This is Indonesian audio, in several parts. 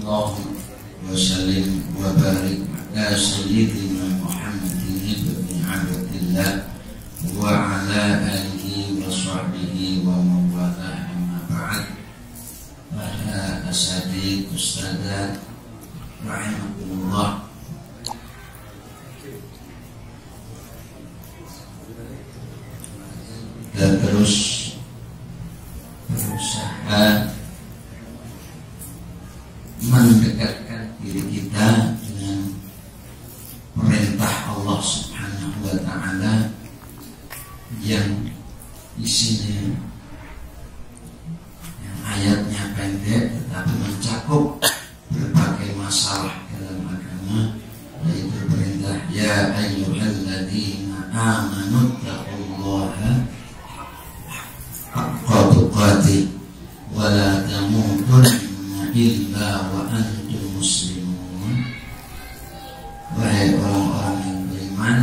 Allahumma wa sallim wa barik ala sayyidina Muhammadin ibn Abdillah wa ala alihi wa sahbihi wa mawalah amma ba'd. Para asatidz ustadzat rahimakumullah, kita terus berusaha mendekatkan diri kita dengan perintah Allah Subhanahu wa ta'ala yang isinya yang ayatnya pendek tetapi mencakup berbagai masalah dalam agama, yaitu perintah ya ayyuhalladzina amanu taqullaha haqqa tuqatih wa la tamutunna illa wa antum muslimun. Wahai orang-orang yang beriman,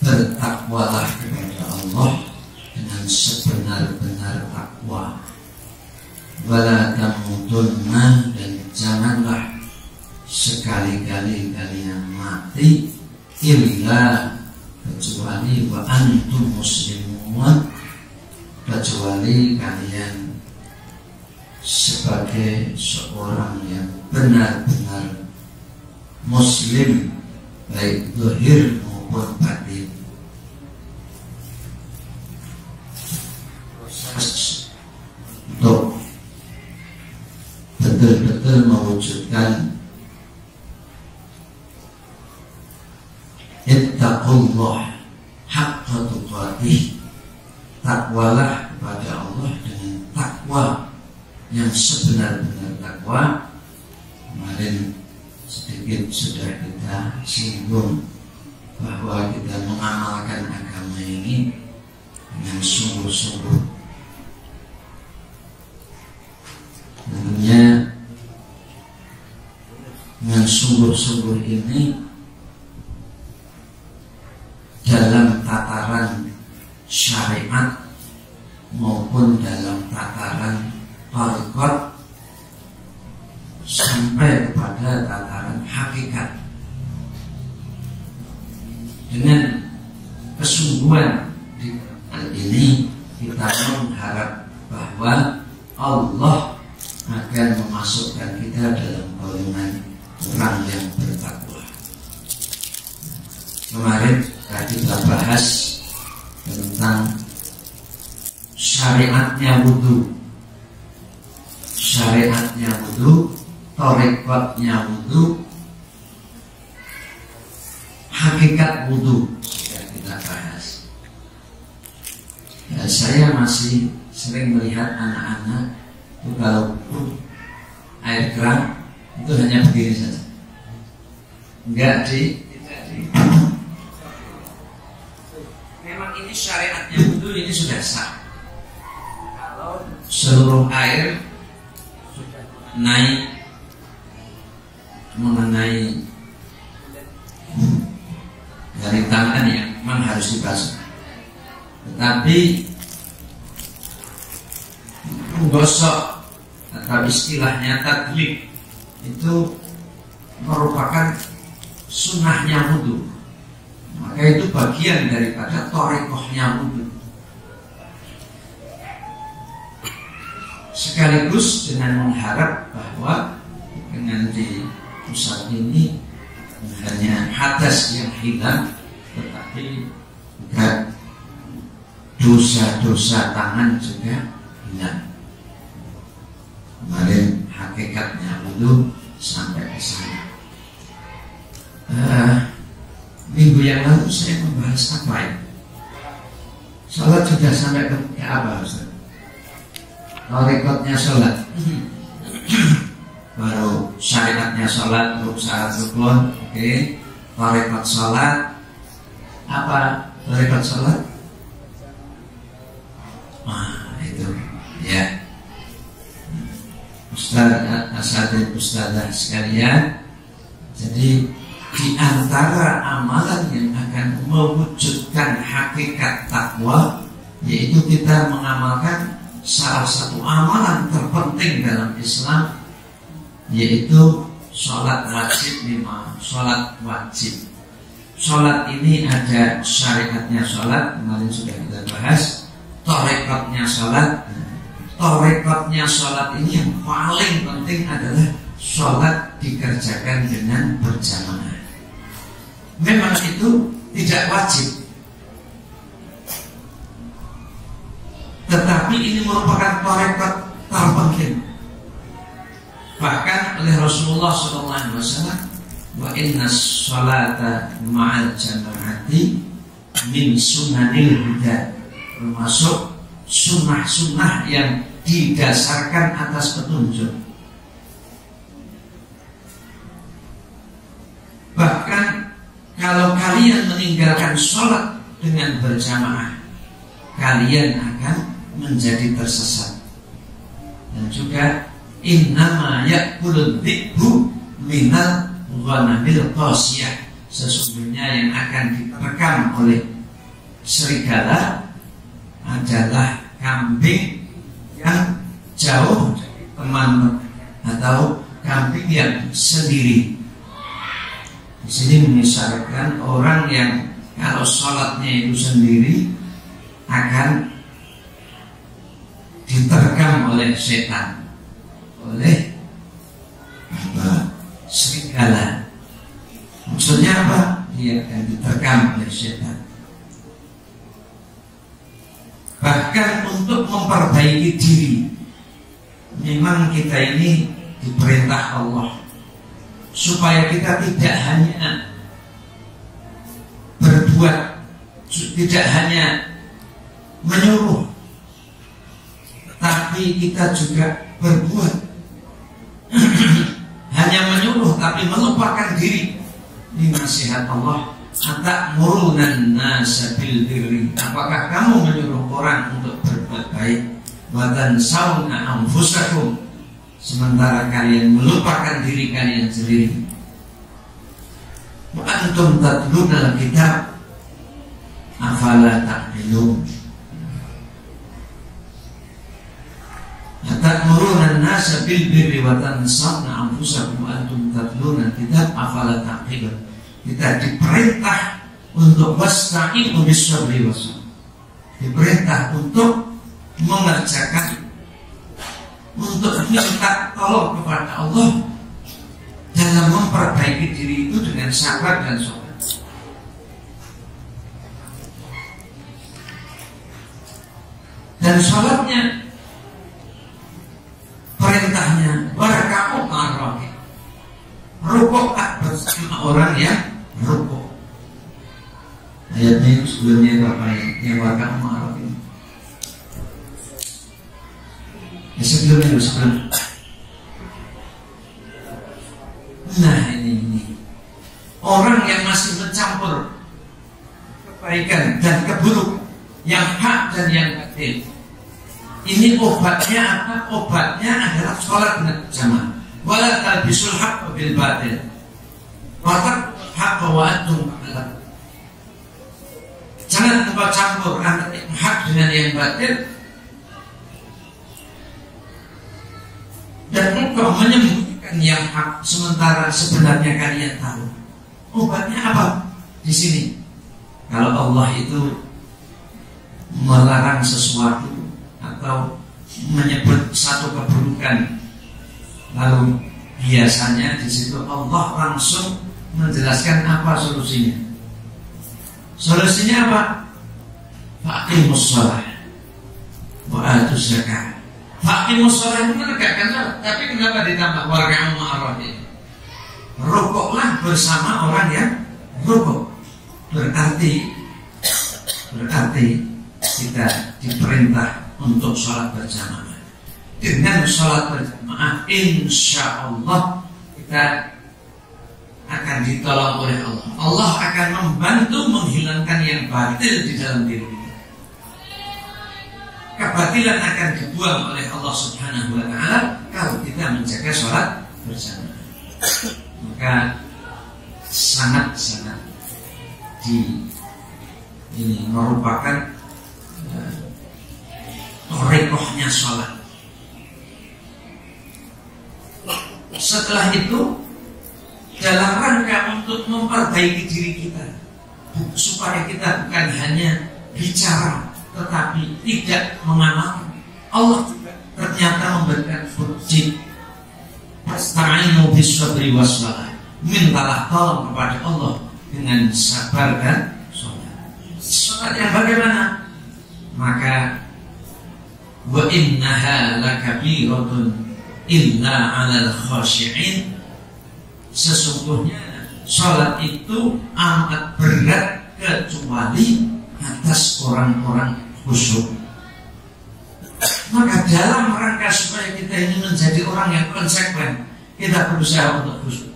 bertakwalah kepada Allah dengan sebenar-benar takwa. Wala tamutunna, dan janganlah sekali-kali kalian mati illa, kecuali wa antum muslimun, kecuali kalian sebagai seorang yang benar-benar muslim, baik zahir maupun batin. Proses untuk betul-betul mewujudkan ittaqullah haqqa tuqatih, takwalah kepada Allah dengan takwa yang sebenar-benar takwa. Kemarin sedikit sudah kita singgung bahwa kita mengamalkan agama ini dengan sungguh-sungguh. Tentunya dengan sungguh-sungguh ini dalam tataran syariat maupun dalam tataran thariqat sampai kepada tataran hakikat. Dengan kesungguhan di hal ini kita mengharap bahwa Allah akan memasukkan kita dalam golongan orang yang bertakwa. Kemarin kita bahas tentang syariatnya wudu, thariqatnya wudu, hakikat wudu sudah kita bahas. Ya, saya masih sering melihat anak-anak itu kalau air keran itu hanya begini saja, enggak memang ini syariatnya wudu ini sudah sah. Kalau seluruh air naik mengenai dari tangan yang memang harus dibasuh, tetapi menggosok atau istilahnya tadlik itu merupakan sunnahnya wudu, maka itu bagian daripada thariqahnya wudu. Sekaligus dengan mengharap bahwa dengan di pusat ini hanya hadas yang hilang, tetapi juga dosa-dosa tangan juga hilang. Kemarin hakikatnya wudu sampai ke sana. Minggu yang lalu saya membahas apa ya? Salat sudah sampai ke apa, Ustaz? Thariqatnya salat. Baru syariatnya salat, syarat rukun, oke. Thariqat salat. Apa thariqat salat? Itu ya. Asatidz ustadzah sekalian, jadi di antara amalan yang akan mewujudkan hakikat takwa, yaitu kita mengamalkan salah satu amalan terpenting dalam Islam, yaitu sholat wajib 5. Sholat wajib. Sholat ini ada syariatnya sholat, kemarin sudah kita bahas. Torekotnya sholat. Torekotnya sholat ini yang paling penting adalah sholat dikerjakan dengan berjamaah. Memang itu tidak wajib, tetapi ini merupakan torekot terpenting. Bahkan oleh Rasulullah SAW, wa inna sholata ma'al jama'ati min sunanil huda, termasuk sunnah-sunnah yang didasarkan atas petunjuk. Bahkan kalau kalian meninggalkan sholat dengan berjamaah, kalian akan menjadi tersesat. Dan juga innama ya'kulul dhi'bu minal ghanamil qasiyah, sesungguhnya yang akan diterkam oleh serigala adalah kambing yang jauh dari teman atau kambing yang sendiri. Di sini mengisyaratkan orang yang kalau sholatnya itu sendiri akan diterkam oleh setan, oleh serigala. Maksudnya apa? Dia akan diterkam oleh setan. Bahkan untuk memperbaiki diri, memang kita ini diperintah Allah supaya kita tidak hanya berbuat, tidak hanya menyuruh, tapi kita juga berbuat. Hanya menyuruh tapi melupakan diri. Ini nasihat Allah, ata'murunan nasa bil birri, apakah kamu menyuruh orang untuk berbuat baik, wa tansawna anfusakum, sementara kalian melupakan diri kalian sendiri. Wa antum tatluna al-kitab afala ta'qilun. Ta'muruna an-nasa bil birri wa tansawna anfusakum wa antum tatluna al-kitab afala ta'qilun. Kita diperintah untuk wasta'inu bis-sabri was-salah, diperintah untuk mengerjakan, untuk minta tolong kepada Allah dalam memperbaiki diri itu dengan sabar dan sholat. Dan sholatnya, perintahnya warka'u ma'ar-raki'in, rukuklah bersama orang yang rukuk. Ayatnya sebelumnya berapa yang warka'u ma'ar-raki'in? Sebelumnya sebelum. Nah ini orang yang masih mencampur kebaikan dan keburukan, yang hak dan yang batil. Ini obatnya apa? Obatnya adalah sholat dengan jamaah. Wala talbisul haqqa bil batil, wa taqul haqqa wa antum ta'lamun. Jangan lupa campur antara yang hak dengan yang batil, dan engkau menyembunyikan yang hak sementara sebenarnya kalian tahu. Obatnya apa? Di sini, kalau Allah itu melarang sesuatu atau menyebut satu keburukan, lalu biasanya di situ Allah langsung menjelaskan apa solusinya. Solusinya apa? Faqimus shalah wa atuz zakah. Faqimus shalah itu menegakkan salat, tapi kenapa ditambah warka'u ma'ar-raki'in? Rukuklah bersama orang yang rukuk. Berarti kita diperintah untuk sholat berjamaah. Dengan sholat berjamaah, insya Allah kita akan ditolong oleh Allah. Allah akan membantu menghilangkan yang batil di dalam diri kita. Kebatilan akan dibuang oleh Allah Subhanahu wa ta'ala kalau kita menjaga sholat berjamaah. Maka sangat-sangat ini merupakan torekohnya sholat. Setelah itu, dalam rangka untuk memperbaiki diri kita, supaya kita bukan hanya bicara tetapi tidak mengamalkan, Allah juga ternyata memberikan bukti. Fasta'inu bis-sabri was-shalah. Mintalah tolong kepada Allah dengan sabar dan sholat. Sholat yang bagaimana? Maka wa innaha lakabiratun illa 'alal khashi'in. Sesungguhnya sholat itu amat berat kecuali atas orang-orang khusyuk. Maka dalam rangka supaya kita ini menjadi orang yang konsekuen, kita berusaha untuk khusyuk.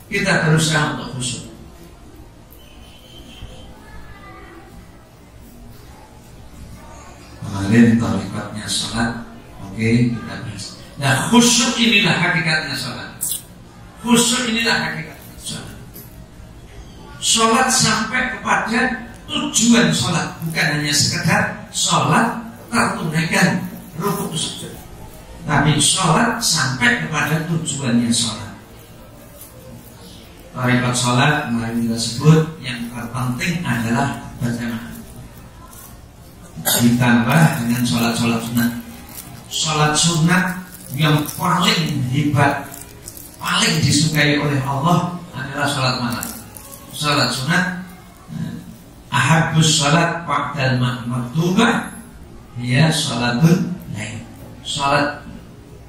Kita berusaha untuk khusyuk. Kemarin tarikatnya sholat, oke, kita bahas. Nah, khusyuk inilah hakikatnya sholat. Khusyuk inilah hakikatnya sholat. Sholat sampai kepada tujuan sholat, bukan hanya sekedar sholat tertunaikan rukuk sujud, tapi sholat sampai kepada tujuannya sholat. Tarikat sholat kemarin kita sebut yang terpenting adalah berjamaah, ditambah dengan sholat-sholat sunat. Sholat sunat yang paling hebat, paling disukai oleh Allah adalah sholat malam. Sholat sunat, ahabbus sholat wa'dal maktubah ya sholatul lail. Sholat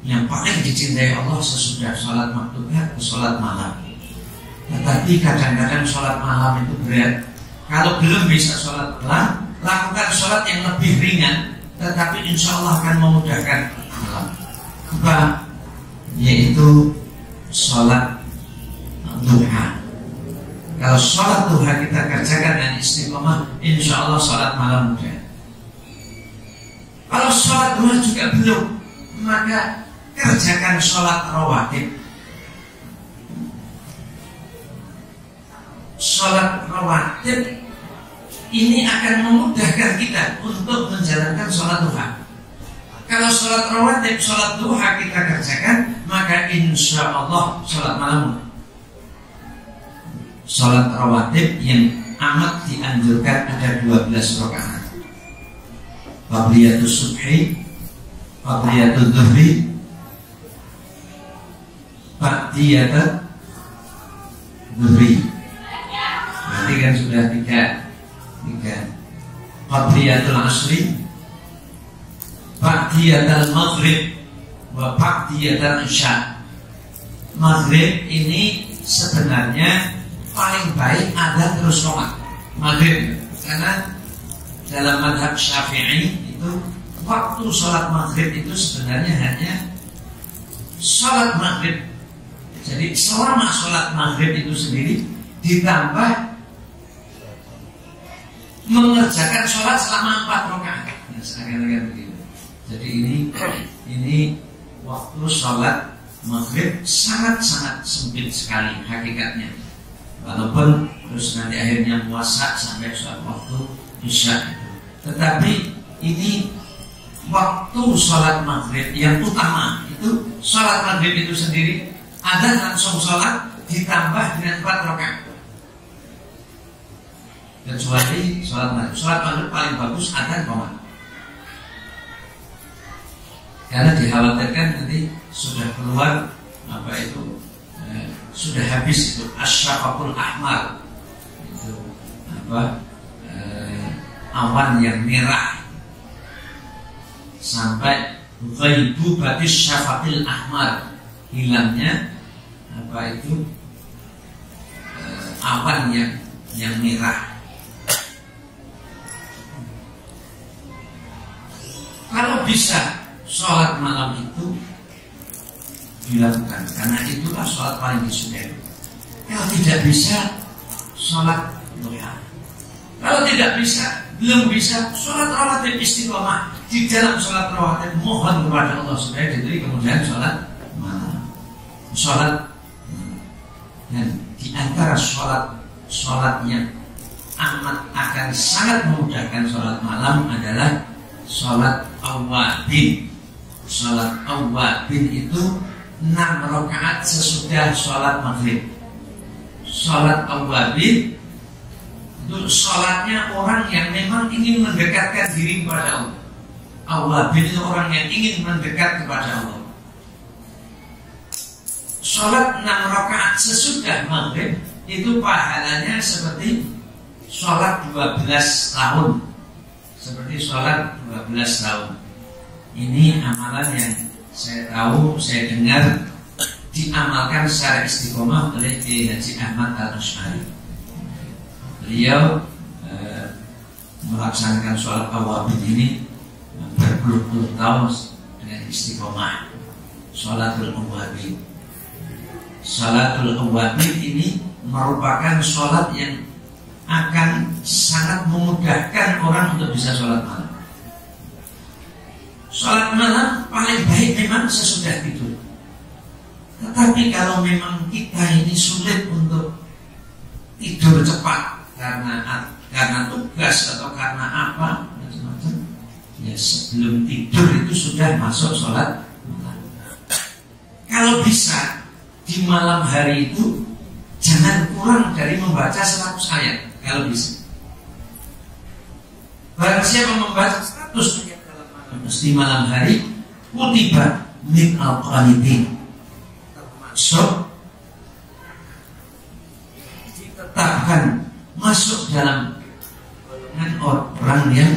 yang paling dicintai Allah sesudah sholat maktubah ke sholat malam. Tetapi kadang-kadang sholat malam itu berat. Kalau belum bisa sholat malam, lakukan sholat yang lebih ringan, tetapi insya Allah akan memudahkan malam. Apa? Yaitu sholat duha. Kalau sholat duha kita kerjakan dengan istiqomah, insya Allah sholat malam mudah. Kalau sholat duha juga belum, maka kerjakan sholat rawatib. Sholat rawatib ini akan memudahkan kita untuk menjalankan sholat duha. Kalau sholat rawatib, sholat duha kita kerjakan, maka insya Allah sholat malam. Sholat rawatib yang amat dianjurkan ada 12 rakaat. Qabliyatus subhi, qabliyatul dhuhri, ba'diyatul dhuhri. Berarti kan sudah tiga. Qabliyatul asri, ba'diyatul maghrib, wa ba'diyatul isya. Maghrib ini sebenarnya paling baik ada terus komat maghrib, karena dalam madhab Syafi'i itu waktu sholat maghrib itu sebenarnya hanya sholat maghrib. Jadi selama sholat maghrib itu sendiri ditambah mengerjakan sholat selama 4 rakaat. Nah, seakan-akan begitu. Jadi ini waktu sholat maghrib sangat-sangat sempit sekali hakikatnya. Walaupun terus nanti akhirnya puasa sampai sholat waktu isya itu. Tetapi ini waktu sholat maghrib yang utama itu sholat maghrib itu sendiri ada langsung sholat ditambah dengan 4 rakaat. Kecuali sholat maghrib paling bagus ada komat. Karena dikhawatirkan nanti sudah keluar sudah habis itu asyafaqul ahmar, itu awan yang merah sampai ghaibu batis syafaqil ahmar, hilangnya awan yang merah. Kalau bisa sholat malam itu dilakukan, karena itulah sholat paling disukai. Kalau tidak bisa, sholat duha. Kalau tidak bisa, belum bisa, sholat rawatib istiqomah. Di dalam sholat rawatib mohon kepada Allah supaya diberi kemudian sholat malam. Sholat, dan di antara sholat yang amat akan sangat memudahkan sholat malam adalah sholat awwabin. Sholat awwabin itu 6 rakaat sesudah sholat maghrib. Sholat awwabin itu sholatnya orang yang memang ingin mendekatkan diri kepada Allah. Awwabin itu orang yang ingin mendekat kepada Allah. Sholat 6 rakaat sesudah maghrib itu pahalanya seperti sholat 12 tahun. Seperti sholat 12 tahun. Ini amalan yang saya tahu, saya dengar diamalkan secara istiqomah oleh Kiai Haji Ahmad Al-Asy'ari. Beliau melaksanakan sholat awwabin ini berpuluh-puluh tahun dengan istiqomah. Sholatul awwabin. Sholatul awwabin ini merupakan sholat yang akan sangat memudahkan orang untuk bisa sholat malam. Sholat malam paling baik memang sesudah tidur. Tetapi kalau memang kita ini sulit untuk tidur cepat karena tugas atau karena apa macam-macam, ya sebelum tidur itu sudah masuk sholat malam. Kalau bisa di malam hari itu jangan kurang dari membaca 100 ayat kalau bisa. Barang siapa membaca 100 ayat dalam malam di malam hari, kutiba min al-qanitin, termasuk ditetapkan masuk dalam golongan orang yang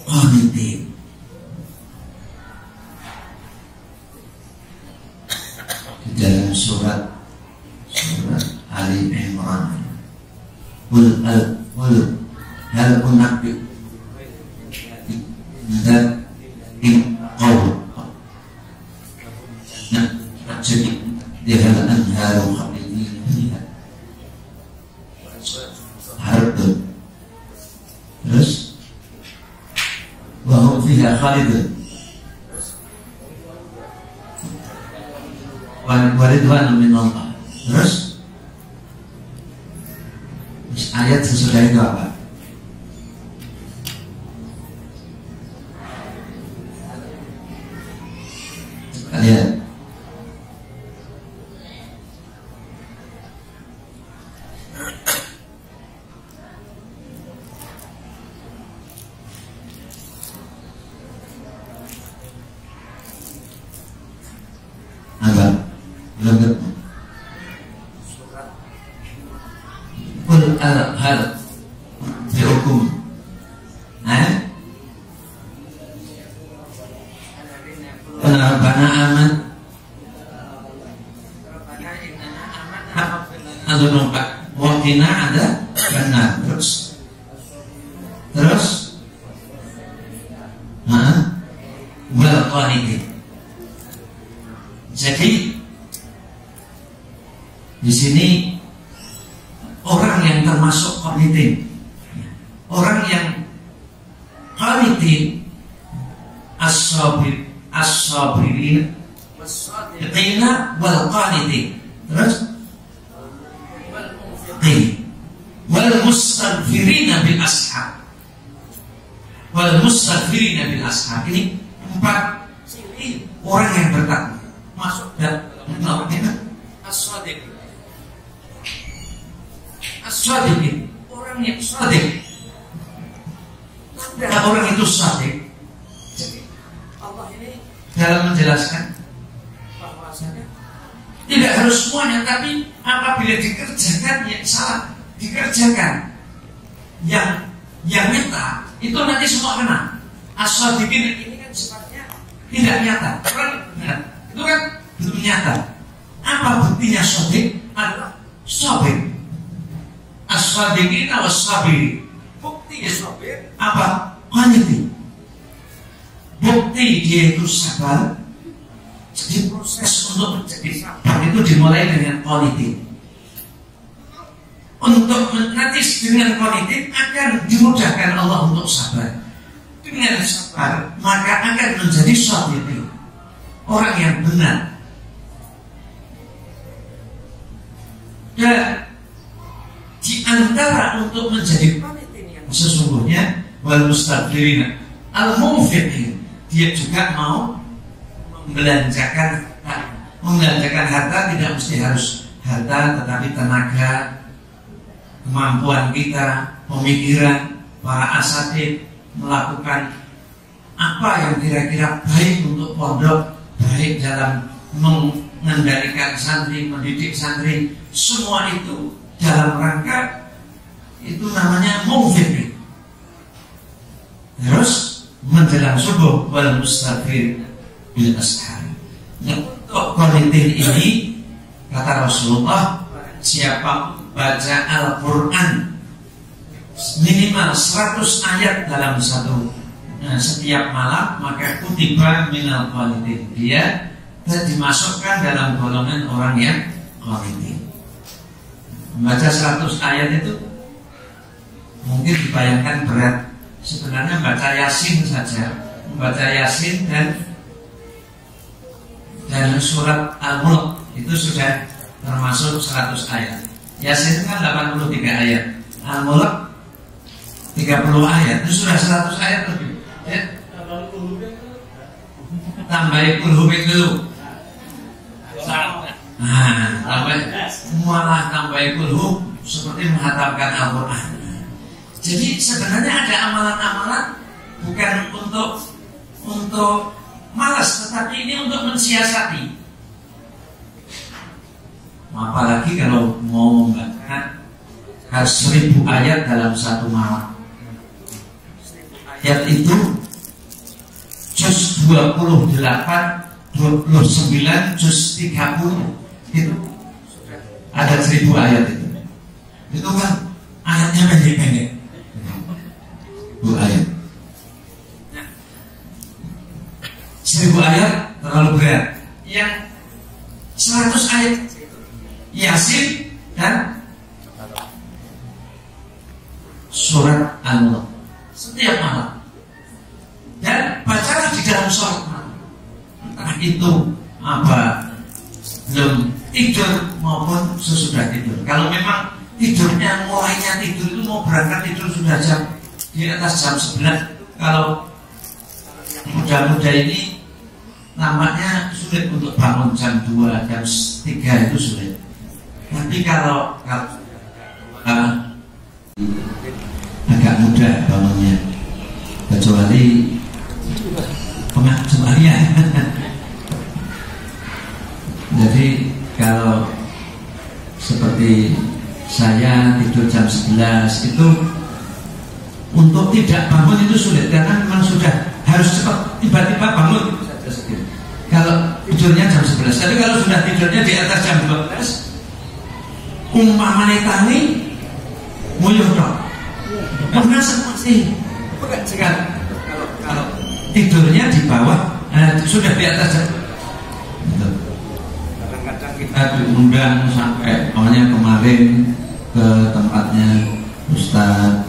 qanitin. Di dalam surat Ali Imran, Qul hal unabbi dan qawl jadi dia anharu khalidin fiha harb terus wa hum fiha khalidun wa ridwan min Allah. Terus ayat sesudah itu apa? Lihat. Apa? Belum ketemu. Qul hal dihukum. Rabbana aman. Atau nompak wakina ada benar. Terus wal qanitin. Jadi di sini orang yang termasuk qanitin, orang yang qanitin as-sabirin was-sadiqina wal qanitin. Terus wal mustaghfirina bil ashab. Wal mustaghfirina bil ashab. Ini 4 ciri orang yang bertakwa masuk dalam as-sadiq. As-sadiq, orang yang sadiq. Tanda orang itu sadiq. Jadi Allah ini dalam menjelaskan bahwasanya tidak harus semuanya, tapi apabila dikerjakan ya salah dikerjakan yang nyata itu nanti semua kena. As-sadiqin ini kan sifatnya tidak nyata. Itu kan belum nyata. Apa buktinya sadiq? Adalah sabir. As-sadiqin was-sabirin. Bukti sabir apa? Qanitin. Bukti dia itu sabar. Jadi proses untuk menjadi sabar itu dimulai dengan qanitin. Untuk nanti dengan qanitin akan dimudahkan Allah untuk sabar. Dengan sabar maka akan menjadi sadiqin, orang yang benar. Dan di antara untuk menjadi qanitin yang sesungguhnya wal mustaghfirina al-munfiqin, dia juga mau membelanjakan membelanjakan harta tidak mesti harus harta, tetapi tenaga, kemampuan kita, pemikiran, para asatid melakukan apa yang kira-kira baik untuk pondok, baik dalam mengendalikan santri, mendidik santri, semua itu dalam rangka itu namanya mufid. Terus menjelang subuh wal mustaghfir bil ashar. Untuk qanitin ini kata Rasulullah, siapa baca Al-Quran minimal 100 ayat dalam setiap malam, maka kutiba minal qanitin, dia dimasukkan dalam golongan orang yang qanitin. Membaca 100 ayat itu mungkin dibayangkan berat. Sebenarnya baca Yasin saja, membaca Yasin dan surat Al-Mulk itu sudah termasuk 100 ayat. Yasin kan 83 ayat, Al-Mulk 30 ayat, itu sudah 100 ayat lebih. Ya? Tambahin kulhum dulu. Malah tambahin kulhum seperti menghatamkan Al-Quran. Jadi sebenarnya ada amalan-amalan bukan untuk malas, tetapi ini untuk mensiasati. Apalagi kalau mau membaca 1000 ayat dalam satu malam. Ayat itu juz 28, 29, juz 30 itu ada 1000 ayat itu. Itu kan ayatnya pendek-pendek. 2 ayat. 1000 ayat terlalu berat. Yang 100 ayat Yasin dan surat Al-Mulk setiap malam. Dan bacalah di dalam sholat malam. Entah itu belum tidur maupun sesudah tidur. Kalau memang tidurnya mulainya tidur itu mau berangkat tidur sudah di atas jam 11. Kalau muda-muda ini nampaknya sulit untuk bangun jam 2, jam 3 itu sulit. Tapi kalau agak mudah bangunnya, kecuali pengajuannya. Jadi kalau seperti saya tidur jam 11 itu untuk tidak bangun itu sulit, karena memang sudah harus cepat, tiba-tiba bangun saja sedikit. Kalau tidurnya jam 11, tapi kalau sudah tidurnya di atas jam 12, umpamanya tani muyuh dong. Pernah seperti kalau tidurnya di bawah, sudah di atas jam. Kadang-kadang kita diundang sampai, awalnya kemarin ke tempatnya Ustaz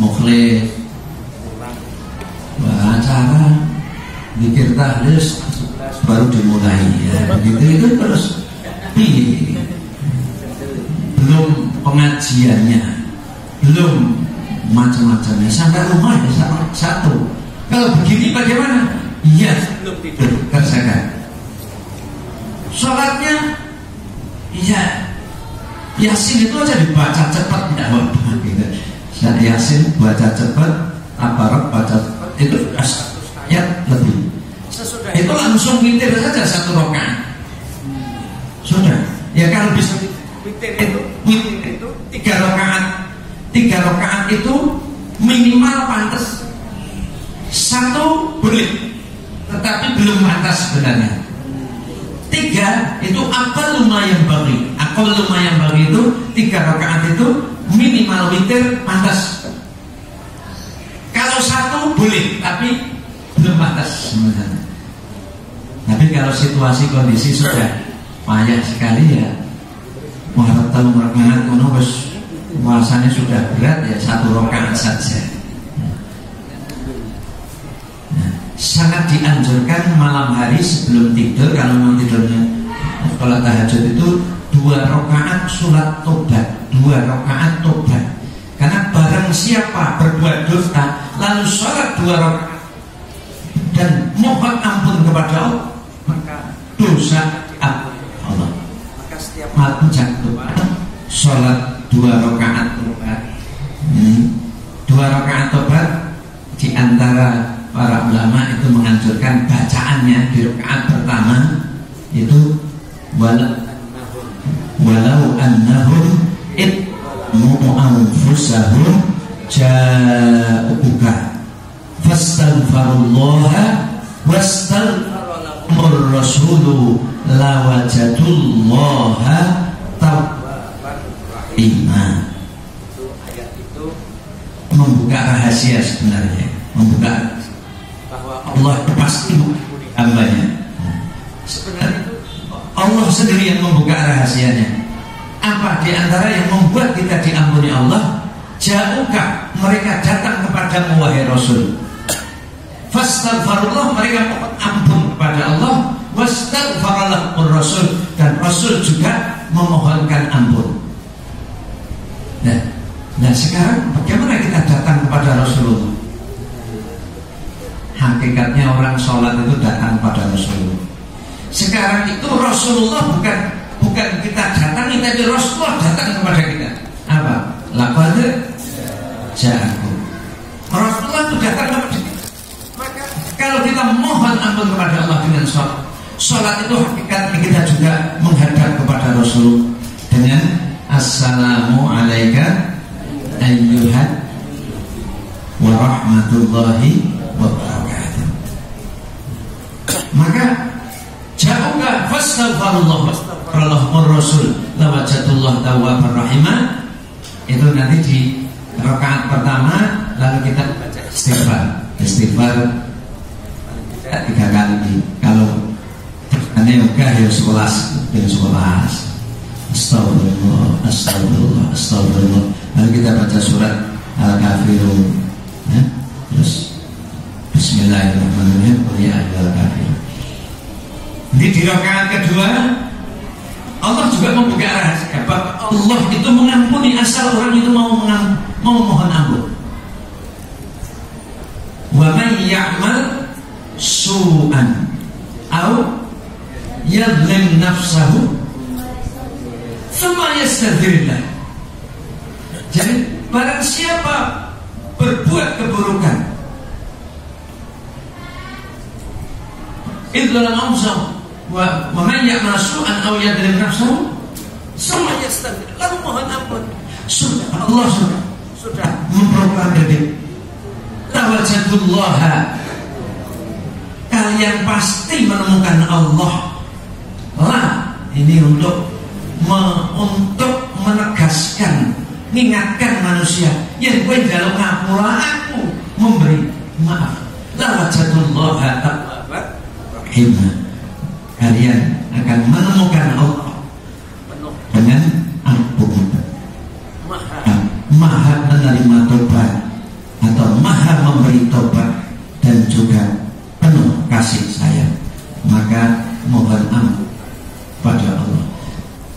Mukhlis, acara zikir tahlil baru dimulai, ya begitu itu terus. Belum pengajiannya, belum macam-macamnya, sampai rumah ya sama satu. Kalau begini bagaimana? Iya, belum tidur kerjakan. Sholatnya, iya, Yasin itu aja dibaca cepat, tidak apa-apa gitu. Yasin baca cepat, Tabarok baca cepat, itu ayat lebih. Sesudah itu langsung witir saja 1 rakaat. Sudah. Ya kalau bisa witir itu 3 rakaat. 3 rakaat itu minimal pantas. 1 boleh, tetapi belum pantas sebenarnya. 3 itu akal lumayan bagi. Akal lumayan bagi itu 3 rakaat itu minimal witir pantas. Kalau 1 boleh, tapi belum pantas sebenarnya. Tapi kalau situasi kondisi sudah payah sekali, ya muharap telung rakaat kuno bos, puasanya sudah berat, ya 1 rakaat saja. Sangat dianjurkan malam hari sebelum tidur, kalau memang tidurnya sholat tahajud itu 2 rakaat surat tobat, 2 rakaat tobat. Karena barang siapa berbuat dosa lalu sholat 2 rakaat dan mohon ampun kepada Allah, maka dosa Aku jatuh sholat 2 rakaat tobat. 2 rakaat tobat di antara para ulama itu menganjurkan bacaannya di rakaat pertama itu walau annahum itmu anfusahum ja'uka fastaghfirullaha wastaghfirur rasulu lawajadullaha tawwabin. Ayat itu membuka rahasia sebenarnya, membuka bahwa Allah pasti mengampuni hambanya. Sebenarnya Allah sendiri yang membuka rahasianya. Apa di antara yang membuat kita diampuni Allah? Ja'uka, mereka datang kepadamu wahai Rasul. Fastaghfirullah, mereka mohon ampun kepada Allah. Wastaghfarallahu Rasul, dan Rasul juga memohonkan ampun. Nah sekarang bagaimana kita datang kepada Rasulullah? Hakikatnya orang sholat itu datang kepada Rasulullah. Sekarang itu Rasulullah bukan kita datangi, tapi Rasulullah datang kepada kita. Apa? Laqad ja'akum. Rasulullah itu datang kepada kita. Maka kalau kita mohon ampun kepada Allah dengan sholat itu hakikatnya kita juga menghadap kepada Rasul dengan assalamu alaika ayyuhan wa rahmatullahi wa barakatuh. Maka ja'uka fastaghfirullah wastaghfirullah Rasul lawajatullah tawwabar rahimah. Itu nanti di rakaat pertama, lalu kita baca istighfar 3 kali. Kalau ane enggak ya 11 astagfirullah astagfirullah astagfirullah. Lalu kita baca surat Al-Kafirun, terus Bismillahirrahmanirrahim, qul ya ayyuhal kafirun. Di rakaat kedua Allah juga membuka rahasia bahwa Allah itu mengampuni asal orang itu mau mohon ampun. Wa man ya'mal su'an aw yadhlim nafsahu thumma yastaghfirillah. Jadi barang siapa berbuat keburukan, idzalam amsam wa man ya'mal su'an aw yadhlim nafsahu thumma yastaghfir, lalu mohon ampun. Allah sudah memproklamirkan lawajatullah, kalian pasti menemukan Allah. Lah, ini untuk menegaskan, mengingatkan manusia yang gue jaluk ngapura, aku memberi maaf. Lawajatullah tawwabar rahim, kalian akan menemukan Allah dengan ampun, maha menerima tobat atau maha memberi tobat, dan juga penuh kasih sayang. Maka mohon ampun pada Allah.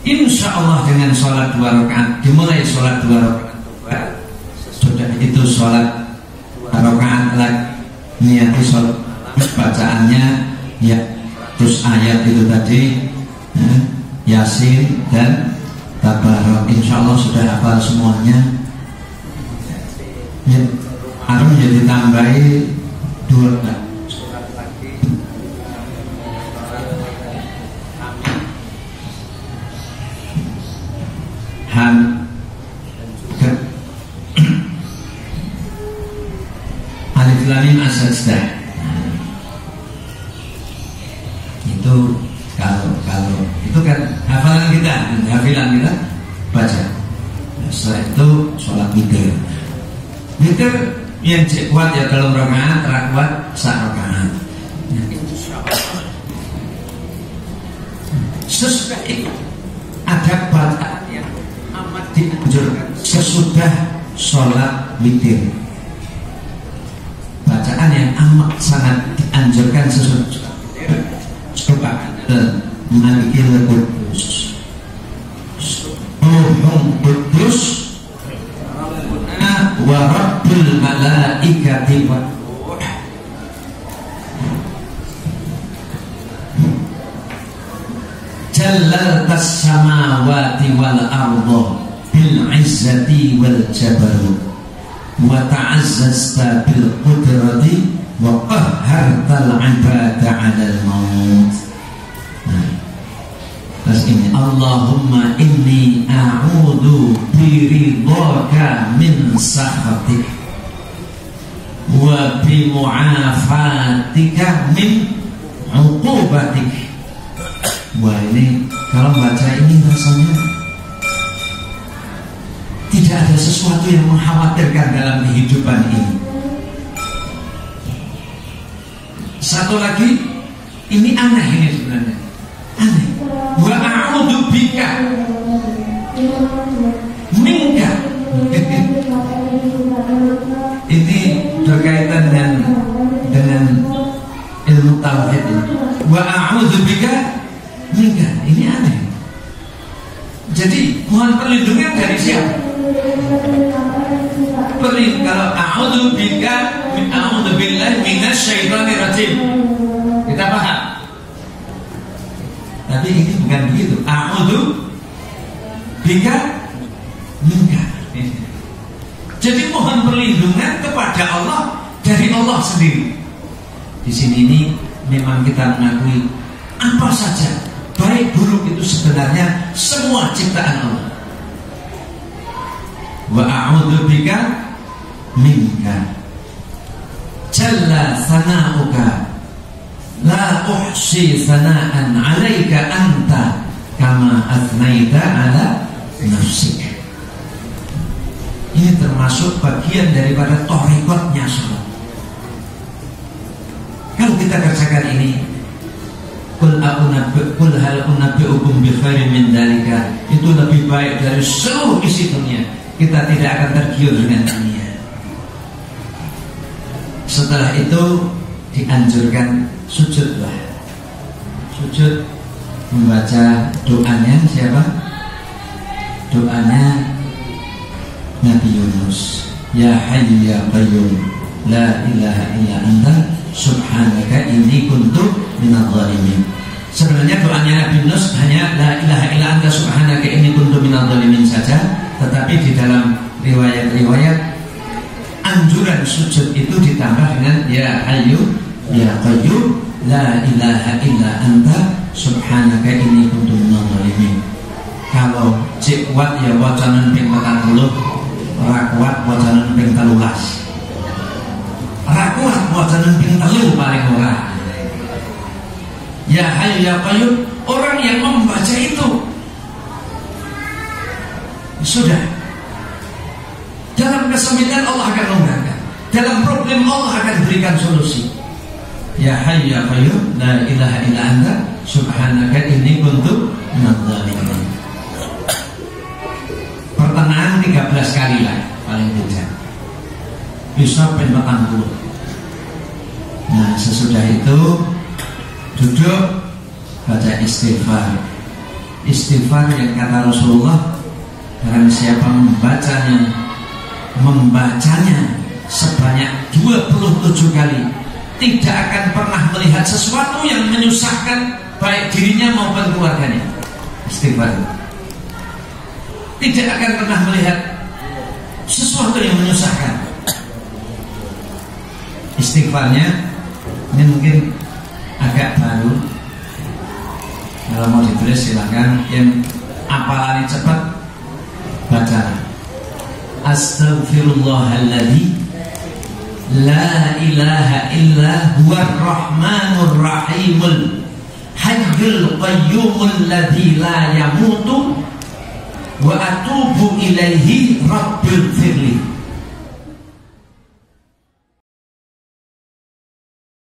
Insya Allah dengan sholat 2 rakaat, dimulai sholat 2 rakaat tobat, sudah itu sholat 2 rakaat lagi, niati sholat bacaannya ya terus ayat itu tadi, Yasin dan Tabarok. Insya Allah sudah hafal semuanya. Ya, harus jadi tambahi 2 surat lagi. Han Alif Lam Mim As-Sajdah. Itu kalau itu kan hafalan kita baca. Setelah itu sholat witir. Witir yang kuat ya kalau rakaat, kuat rakaat. Sesudah itu ada bacaan yang amat dianjurkan sesudah sholat witir. Bacaan yang amat sangat dianjurkan sesudah Malikil Qudus Qudus wa Rabbul Malaikati wa Ruh. Jalal khalaqtas samawati wal arda bil izzati wal jabarut wa ta'azzazta bil qudrati wa qahhartal ibada 'alal maut. Terus ini Allahumma inni a'udzu biridhaka min sakhatik wa bi mu'afatika min 'uqubatik. Wah, ini kalau baca ini rasanya tidak ada sesuatu yang mengkhawatirkan dalam kehidupan ini. Satu lagi, ini aneh ini sebenarnya. Aneh. Wa a'udzu bika minka. Ini berkaitan dengan ilmu tauhid ini. Wa a'udzu bika minka. Ini aneh. Jadi mohon perlindungan dari siapa? Kalau a'udzu bika min a'udzu billahi minasyaitonir rajim. Kita paham. Tapi ini bukan begitu. A'udzu bika minka. Jadi mohon perlindungan kepada Allah dari Allah sendiri. Di sini ini memang kita mengakui apa saja baik buruk itu sebenarnya semua ciptaan Allah. Wa a'udzu bika minka jalla sana'uka la uhsi sana'an 'alaika anta kama athnaita 'ala nafsik. Ini termasuk bagian daripada thariqatnya sholat. Kalau kita kerjakan ini, qul hal unabbi'ukum bi khairin min dzalika, itu lebih baik dari seluruh isi dunia. Kita tidak akan tergiur dengan dunia. Setelah itu dianjurkan sujudlah. Sujud membaca doanya siapa? Doanya Nabi Yunus. Ya Hayyu ya Qayyum la ilaha illa anta subhanaka inni kuntu minadh dhalimin. Sebenarnya doanya Nabi Yunus hanya la ilaha illa anta subhanaka inni kuntu minadh dhalimin saja, tetapi di dalam riwayat-riwayat anjuran sujud itu ditambah dengan ya Hayyu ya Qayyum la ilaha illa anta subhanaka inni kuntu minadh dhalimin. Kalau cek kuat ya wacanan ping 40, ora kuat wacanan ping 13. Ora kuat wacanan ping 3 paling ora. Ya Hayyu ya Qayyum, orang yang membaca itu sudah dalam kesempitan Allah akan mengangkat, dalam problem Allah akan berikan solusi. Ya Hayyu ya Qayyum la ilaha illa anta subhanaka inni kuntu minadh dhalimin. Pertengahan 13 kali lah paling tidak, bisa penempatan 40. Nah sesudah itu duduk baca istighfar. Istighfar yang kata Rasulullah, barang siapa membacanya sebanyak 27 kali, tidak akan pernah melihat sesuatu yang menyusahkan baik dirinya maupun keluarganya. Istighfar tidak akan pernah melihat sesuatu yang menyusahkan. Istighfarnya ini mungkin agak baru, kalau mau ditulis silakan. Yang apalannya cepat baca Astaghfirullahalladzi la ilaha illa huwar rahmanur rahimul hayyul qayyumul ladzi la yamutu wa atubu ilaihi rabbil firli.